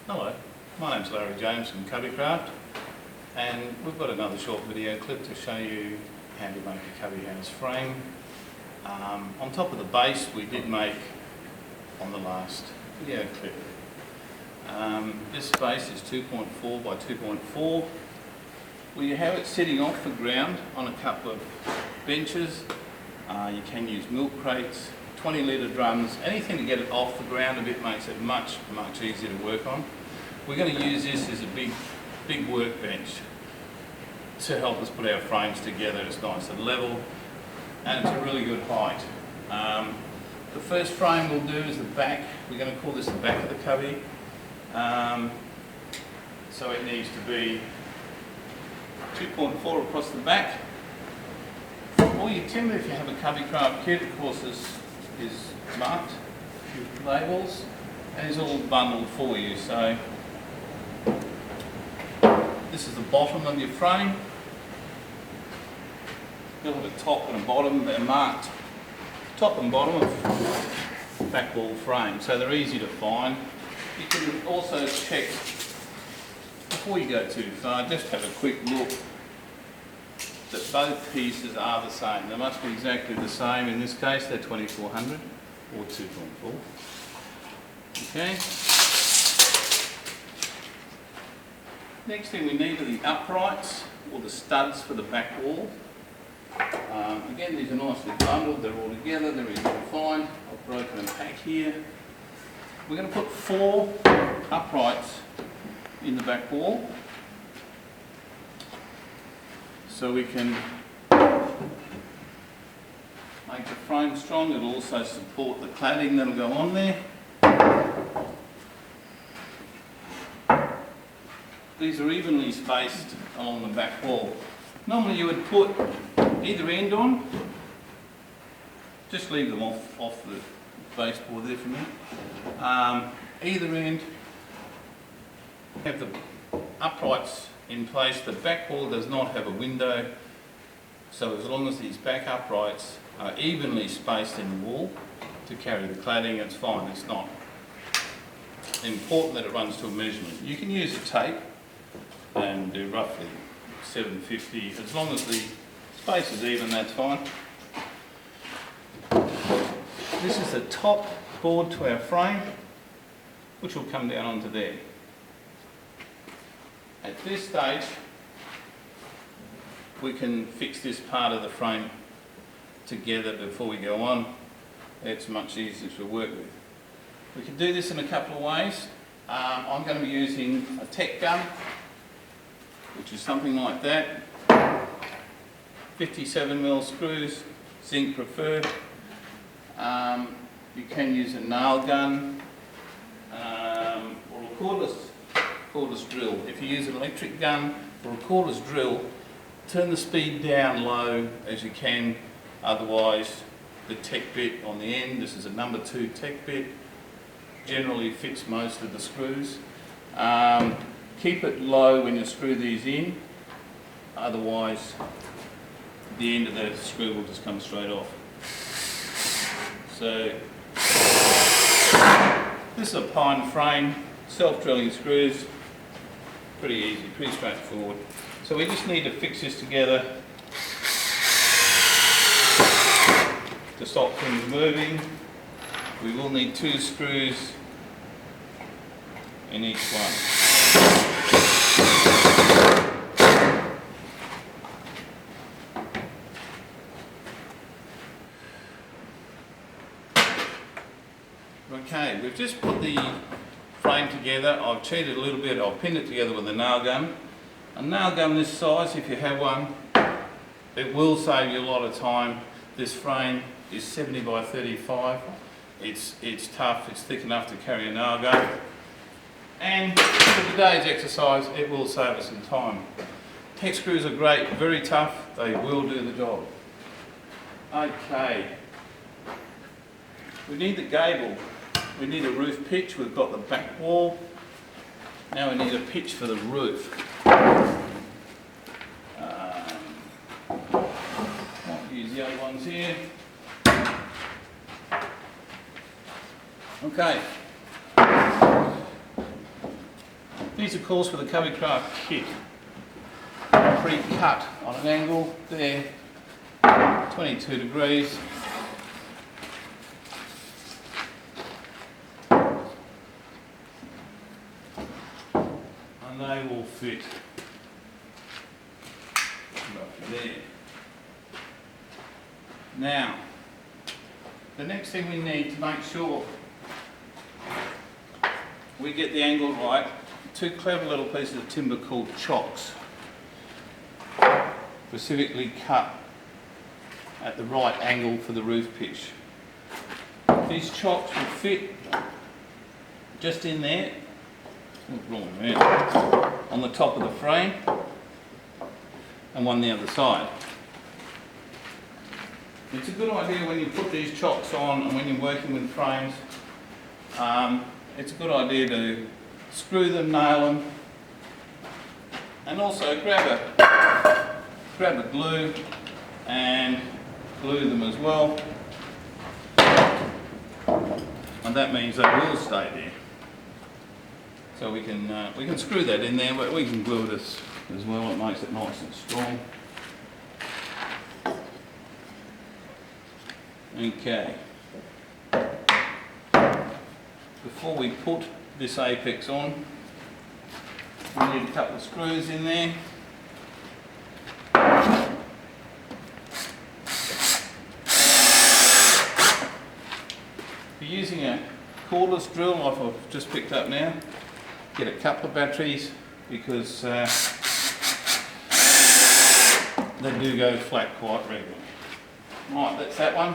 Hello, my name's Larry James from Cubbykraft, and we've got another short video clip to show you how to make a cubby house frame. On top of the base we did make on the last video clip. This base is 2.4 by 2.4. We have it sitting off the ground on a couple of benches. You can use milk crates, 20 litre drums, anything to get it off the ground a bit makes it much easier to work on. We're going to use this as a big workbench to help us put our frames together. It's nice and level and it's a really good height. The first frame we'll do is the back. We're going to call this the back of the cubby. So it needs to be 2.4 across the back. All your timber, if you have a Cubbykraft kit, of course, is marked with labels and is all bundled for you. So this is the bottom of your frame. You'll have a top and a bottom. They're marked top and bottom of back wall frame, so they're easy to find. You can also check before you go too far, just have a quick look that both pieces are the same. They must be exactly the same. In this case, they're 2400 or 2.4. Okay. Next thing we need are the uprights or the studs for the back wall. Again, these are nicely bundled. They're all together. They're easy to find. I've broken a pack here. We're going to put 4 uprights in the back wall, so we can make the frame strong. It'll also support the cladding that'll go on there. These are evenly spaced along the back wall. Normally you would put either end on, just leave them off the baseboard there for me. Either end, have the uprights in place. The back wall does not have a window, so as long as these back uprights are evenly spaced in the wall to carry the cladding, it's fine. It's not important that it runs to a measurement. You can use a tape and do roughly 750. As long as the space is even, that's fine. This is the top board to our frame, which will come down onto there. At this stage, we can fix this part of the frame together before we go on. It's much easier to work with. We can do this in a couple of ways. I'm going to be using a tech gun, which is something like that. 57mm screws, zinc preferred. You can use a nail gun or a cordless drill. If you use an electric gun or a cordless drill, turn the speed down low as you can, otherwise the tech bit on the end, this is a number 2 tech bit, generally fits most of the screws. Keep it low when you screw these in, otherwise the end of the screw will just come straight off. So this is a pine frame, self-drilling screws, pretty easy, pretty straightforward. So we just need to fix this together to stop things moving. We will need 2 screws in each one. Okay, we've just put the frame together. I've cheated a little bit. I've pinned it together with a nail gun. A nail gun this size, if you have one, it will save you a lot of time. This frame is 70 by 35. It's tough, it's thick enough to carry a nail gun. And for today's exercise, it will save us some time. Tech screws are great, very tough, they will do the job. Okay, we need the gable. We need a roof pitch. We've got the back wall. Now we need a pitch for the roof. Might use the other ones here. Okay. These are course for the Cubbykraft kit. Pre-cut on an angle there, 22 degrees. And they will fit roughly there. Now, the next thing we need to make sure we get the angle right, two clever little pieces of timber called chocks, specifically cut at the right angle for the roof pitch. These chocks will fit just in there, on the top of the frame, and one the other side. It's a good idea when you put these chocks on and when you're working with frames, it's a good idea to screw them, nail them, and also grab a glue and glue them as well. And that means they will stay there. So we can screw that in there, but we can glue it as well. It makes it nice and strong. Okay. Before we put this apex on, we need a couple of screws in there. If you're using a cordless drill like I've just picked up now, get a couple of batteries because they do go flat quite regularly. Right, that's that one.